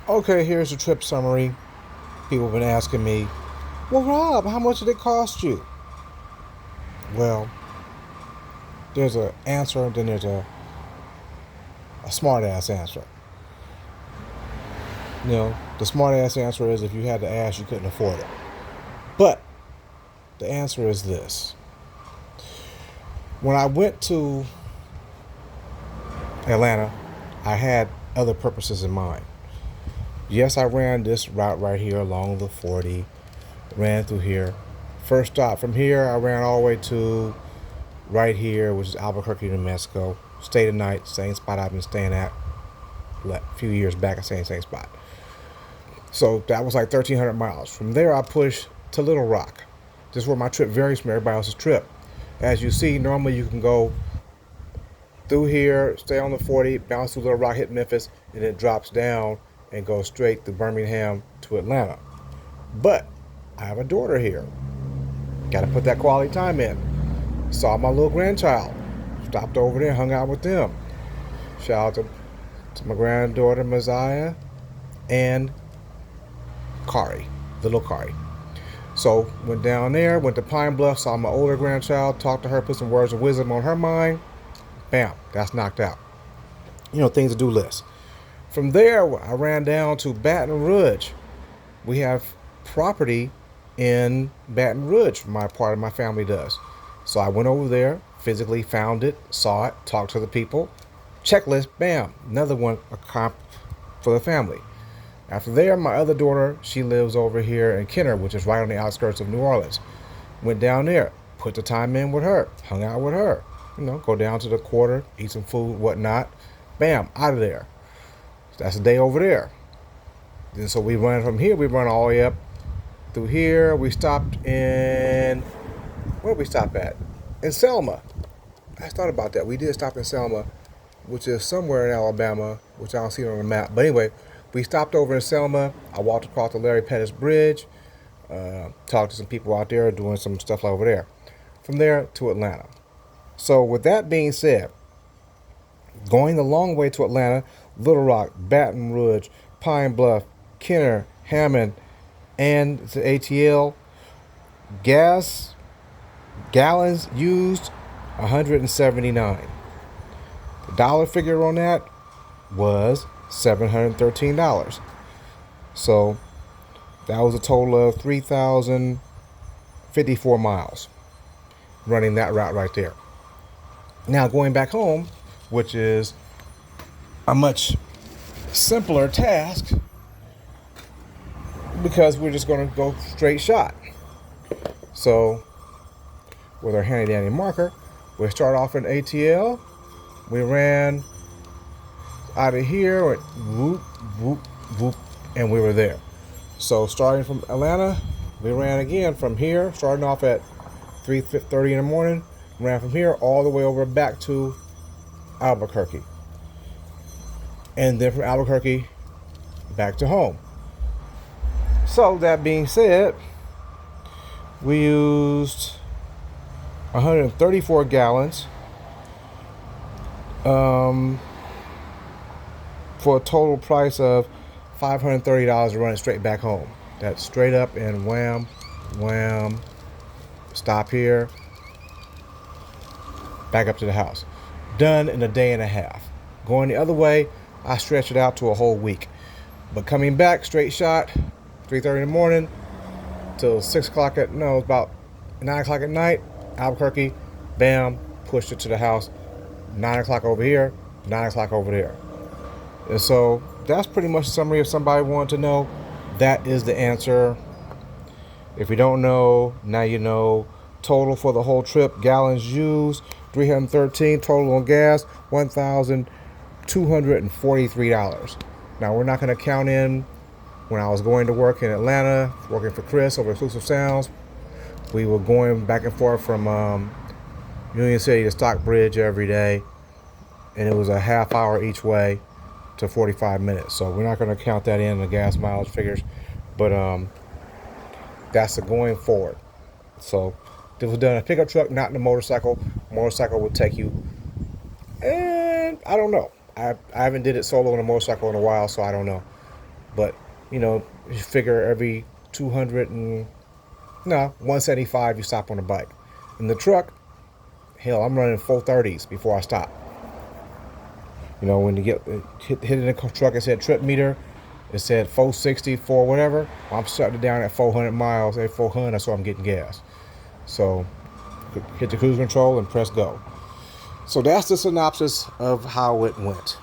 Okay, here's the trip summary. People have been asking me, well, Rob, how much did it cost you? Well, there's an answer, and then there's a smart ass answer. The smart ass answer is if you had to ask, you couldn't afford it. But the answer is this. When I went to Atlanta, I had other purposes in mind. Yes, I ran this route right here along the 40, ran through here. First stop from here, I ran all the way to right here, which is Albuquerque, New Mexico. Stayed the night, same spot I've been staying at a few years back. I stayed in the same spot. So that was like 1,300 miles. From there, I pushed to Little Rock. This is where my trip varies from everybody else's trip. As you see, normally you can go through here, stay on the 40, bounce through Little Rock, hit Memphis, and it drops down and goes straight to Birmingham to Atlanta. But I have a daughter here. Got to put that quality time in. Saw my little grandchild. Stopped over there, hung out with them. Shout out to my granddaughter, Messiah, and Kari, little Kari. So went down there, went to Pine Bluff, saw my older grandchild, talked to her, put some words of wisdom on her mind. Bam, that's knocked out. Things to do list. From there, I ran down to Baton Rouge. We have property in Baton Rouge, my part of my family does. So I went over there, physically found it, saw it, talked to the people. Checklist, bam, another one for the family. After there, my other daughter, she lives over here in Kenner, which is right on the outskirts of New Orleans. Went down there, put the time in with her, hung out with her. Go down to the quarter, eat some food, whatnot. Bam, out of there. That's a day over there. Then so we run from here, we run all the way up through here. We stopped in, where did we stop at? In Selma. I thought about that. We did stop in Selma, which is somewhere in Alabama, which I don't see it on the map. But anyway, we stopped over in Selma. I walked across the Larry Pettis Bridge, talked to some people out there doing some stuff over there. From there to Atlanta. So with that being said, going the long way to Atlanta, Little Rock, Baton Rouge, Pine Bluff, Kenner, Hammond, and the ATL, gas gallons used 179. The dollar figure on that was $713. So that was a total of 3,054 miles running that route right there. Now going back home, which is a much simpler task because we're just going to go straight shot. So with our handy dandy marker, we start off in ATL. We ran out of here, went whoop, whoop, whoop, and we were there. So starting from Atlanta, we ran again from here, starting off at 3:30 in the morning, ran from here all the way over back to Albuquerque. And then from Albuquerque, back to home. So that being said, we used 134 gallons for a total price of $530 to run it straight back home. That's straight up and wham, wham, stop here, back up to the house. Done in a day and a half. Going the other way, I stretched it out to a whole week. But coming back, straight shot, 3:30 in the morning till 6 o'clock about 9 o'clock at night, Albuquerque, bam, pushed it to the house. 9 o'clock over here, 9 o'clock over there. And so that's pretty much a summary. If somebody wanted to know, that is the answer. If you don't know, now you know. Total for the whole trip, gallons used, 313. Total on gas, $1,243. Now we're not going to count in when I was going to work in Atlanta, working for Chris over Exclusive Sounds. We were going back and forth from Union City to Stockbridge every day, and it was a half hour each way to 45 minutes. So we're not going to count that in the gas mileage figures, but that's the going forward. So this was done in a pickup truck, not in a motorcycle. Motorcycle would take you, and I don't know. I haven't did it solo on a motorcycle in a while, so I don't know. But, you know, you figure every 200 and, no, 175 you stop on a bike. In the truck, hell, I'm running 430s before I stop. You know, when you get hit in the truck, it said trip meter, it said 460, 4 whatever. I'm shutting it down at 400 miles, at 400, so I'm getting gas. So hit the cruise control and press go. So that's the synopsis of how it went.